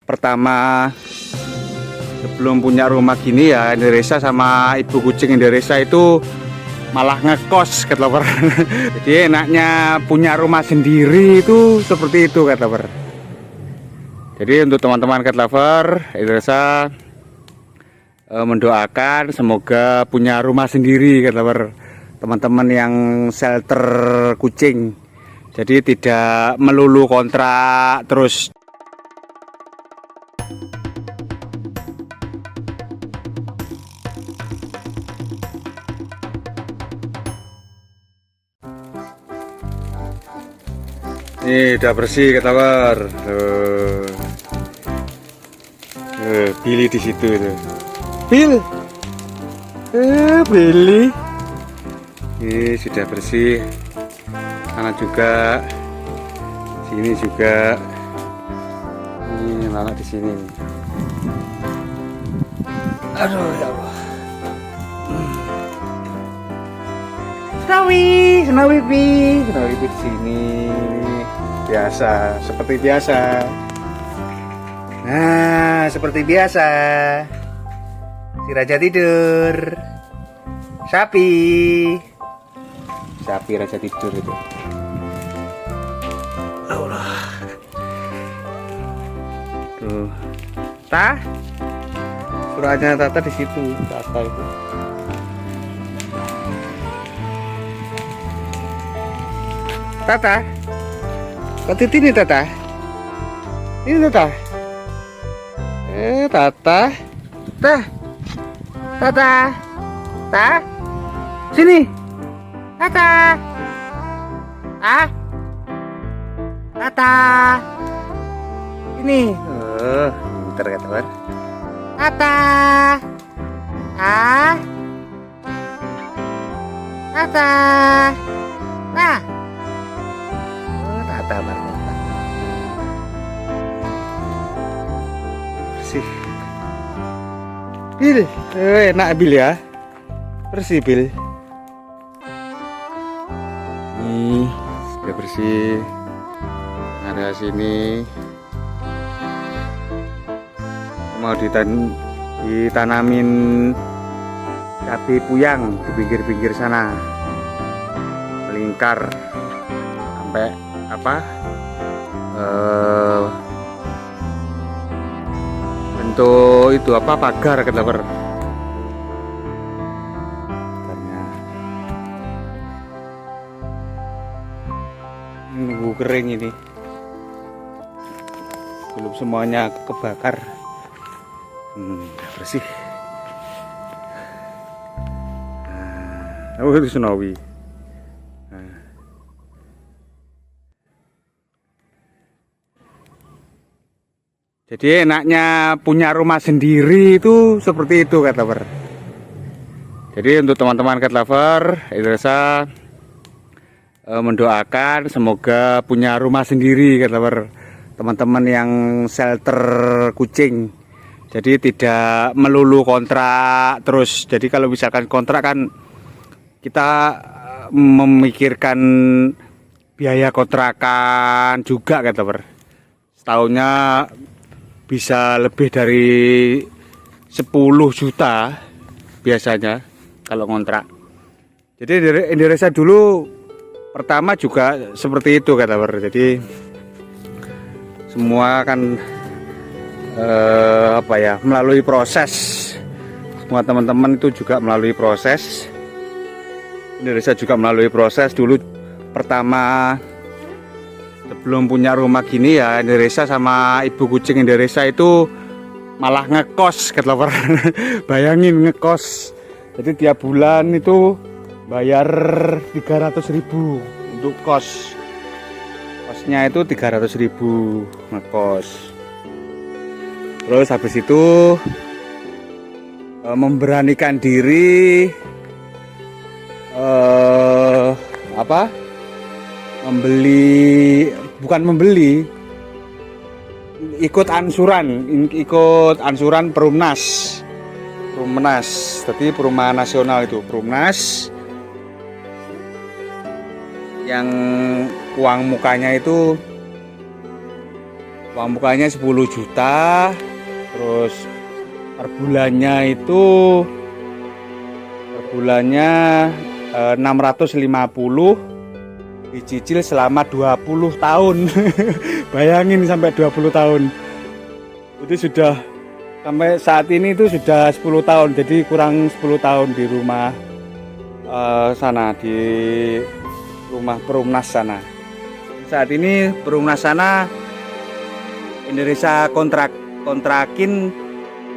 pertama sebelum punya rumah gini ya, Indonesia sama ibu kucing Indonesia itu malah ngekos cat lover. Jadi enaknya punya rumah sendiri itu seperti itu cat lover. Jadi untuk teman-teman cat lover Indonesia mendoakan semoga punya rumah sendiri cat lover, teman-teman yang shelter kucing. Jadi tidak melulu kontrak terus. Ini udah bersih cat lover. Billy di situ itu. Bill. Billy. Ini sudah bersih. Sana juga, sini juga. Ini malah di sini. Aduh ya Allah. Snowy di sini. Biasa, seperti biasa. Nah, seperti biasa. Si raja tidur. Sapi raja tidur itu. Allah. Tuh. Suratnya Tata di situ, Tata itu. Tata. Kau ini Tata. Ini Tata. Tata. Tata. Sini. Tata. Tata. Ini. Bentar kata Bar. Tata. Tata. Nah. Tata Bar. Bersih. Bil. Enak Bil ya. Bersih Bil. Ini sudah bersih. Area sini mau ditanamin cabai puyang di pinggir-pinggir sana, melingkar sampai bentuk itu pagar cat lover. Nunggu kering ini, belum semuanya kebakar. Bersih. Oh, itu Snowy. Jadi enaknya punya rumah sendiri itu seperti itu cat lover. Jadi untuk teman-teman cat lover Indonesia mendoakan semoga punya rumah sendiri cat lover, teman-teman yang shelter kucing. Jadi tidak melulu kontrak terus. Jadi kalau misalkan kontrak kan kita memikirkan biaya kontrakan juga cat lover. Setahunnya bisa lebih dari 10 juta biasanya kalau kontrak. Jadi Indonesia dulu pertama juga seperti itu cat lover. Jadi semua kan melalui proses. Semua teman-teman itu juga melalui proses. Indonesia juga melalui proses. Dulu pertama sebelum punya rumah gini ya, Indonesia sama ibu kucing Indonesia itu malah ngekos cat lover. Bayangin ngekos. Jadi tiap bulan itu bayar 300.000 untuk kos. Kosnya itu 300.000 ngekos. Terus habis itu memberanikan diri ikut ansuran Perumnas. Jadi Perumahan Nasional itu Perumnas, yang uang mukanya itu uang mukanya 10 juta, terus per bulannya itu 650, dicicil selama 20 tahun. Bayangin sampai 20 tahun. Itu sudah sampai saat ini itu sudah 10 tahun. Jadi kurang 10 tahun di rumah sana, di rumah Perumnas sana. Saat ini Perumnas sana Indonesia kontrakin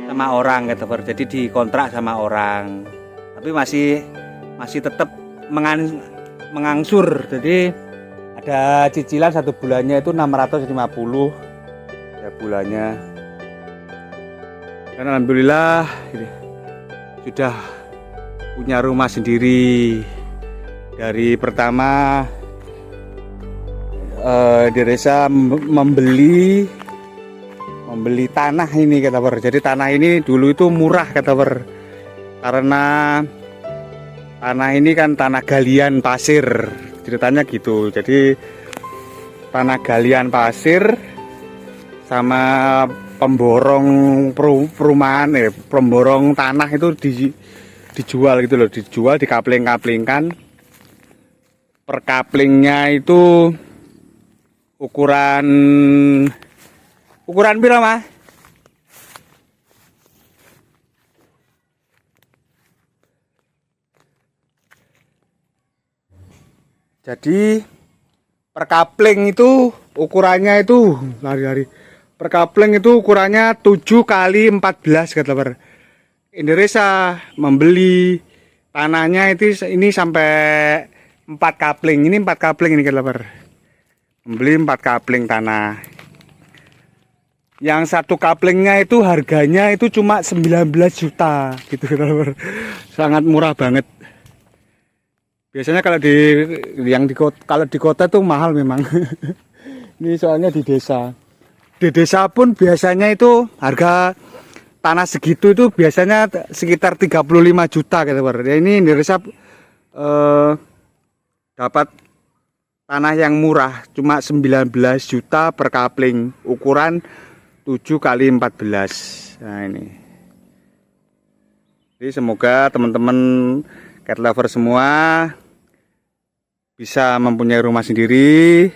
sama orang gitu, jadi dikontrak sama orang. Tapi masih tetap mengangsur. Jadi ada cicilan satu bulannya itu 650 ya bulannya. Dan alhamdulillah sudah punya rumah sendiri. Dari pertama di desa membeli tanah ini kata Ber. Jadi tanah ini dulu itu murah kata Ber. Karena tanah ini kan tanah galian pasir, ceritanya gitu. Jadi tanah galian pasir sama pemborong perumahan, pemborong tanah itu dijual gitu loh, dijual, dikapling-kaplingkan. Per kaplingnya itu ukuran piro, Mas? Jadi per kapling itu ukurannya itu lari-lari. Per kapling itu ukurannya 7 kali 14 kata Ber. Indonesia membeli tanahnya itu ini sampai 4 kapling. Ini 4 kapling ini kata Ber. Membeli 4 kapling tanah. Yang satu kaplingnya itu harganya itu cuma 19 juta gitu kata Ber. Sangat murah banget. Biasanya kalau di kota tuh mahal memang. Ini soalnya di desa. Di desa pun biasanya itu harga tanah segitu itu biasanya sekitar 35 juta gitu. Ya, ini di desa dapat tanah yang murah cuma 19 juta per kapling, ukuran 7 kali 14. Nah ini. Jadi semoga teman-teman cat lover semua bisa mempunyai rumah sendiri.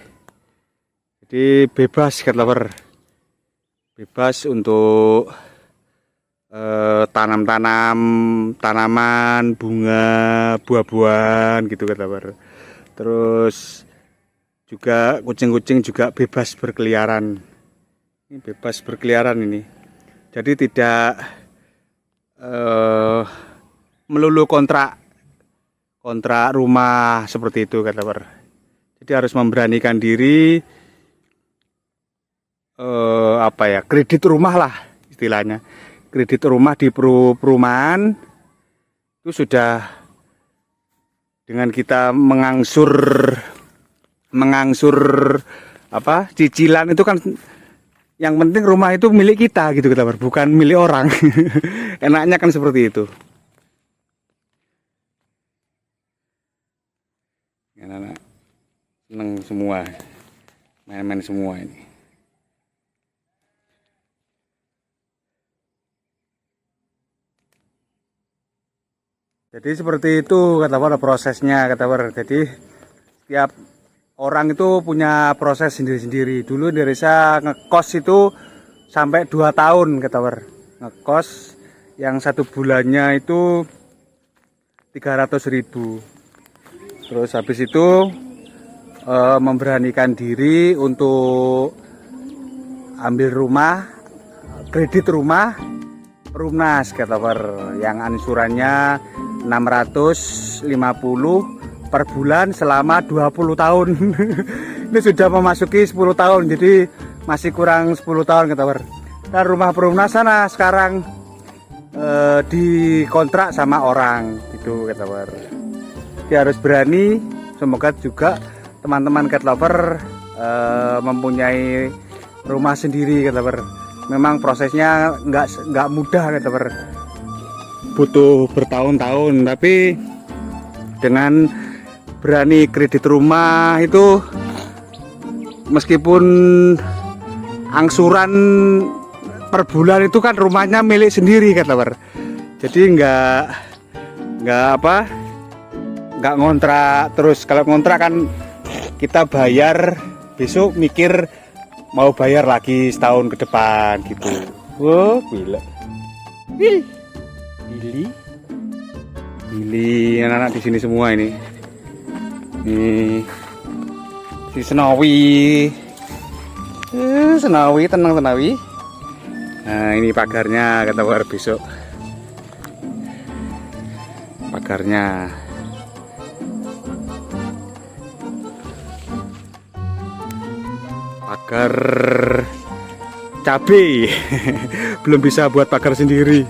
Jadi bebas cat lover, bebas untuk tanaman, bunga, buah-buahan gitu cat lover. Terus juga kucing-kucing juga bebas berkeliaran. Ini bebas berkeliaran ini. Jadi tidak melulu kontrak rumah seperti itu kata Ber. Jadi harus memberanikan diri, kredit rumah lah istilahnya. Kredit rumah di perumahan itu sudah dengan kita mengangsur cicilan itu kan yang penting rumah itu milik kita gitu kata Ber, bukan milik orang. Enaknya kan seperti itu. Anak-anak seneng semua, main-main semua ini. Jadi seperti itu kata Ber prosesnya kata Ber. Jadi setiap orang itu punya proses sendiri-sendiri. Dulu di desa ngekos itu sampai 2 tahun kata Ber. Ngekos yang satu bulannya itu 300.000. Terus habis itu memberanikan diri untuk ambil rumah, kredit rumah Perumnas kata Ber, yang ansurannya 650 per bulan selama 20 tahun. Ini sudah memasuki 10 tahun, jadi masih kurang 10 tahun kata Ber. Dan rumah Perumnas sana sekarang dikontrak sama orang gitu kata Ber. Dia harus berani. Semoga juga teman-teman cat lover mempunyai rumah sendiri kata Ber. Memang prosesnya nggak mudah kata Ber. Butuh bertahun-tahun, tapi dengan berani kredit rumah itu meskipun angsuran per bulan itu kan rumahnya milik sendiri kan Lawar. Jadi nggak ngontrak terus. Kalau ngontrak kan kita bayar, besok mikir mau bayar lagi setahun ke depan gitu. Wow, gila. Billy anak-anak di sini semua ini. Nih si Senawi. Senawi, tenang Senawi. Nah, ini pagarnya kata War besok. Pagarnya. Pagar cabai. Belum bisa buat pagar sendiri.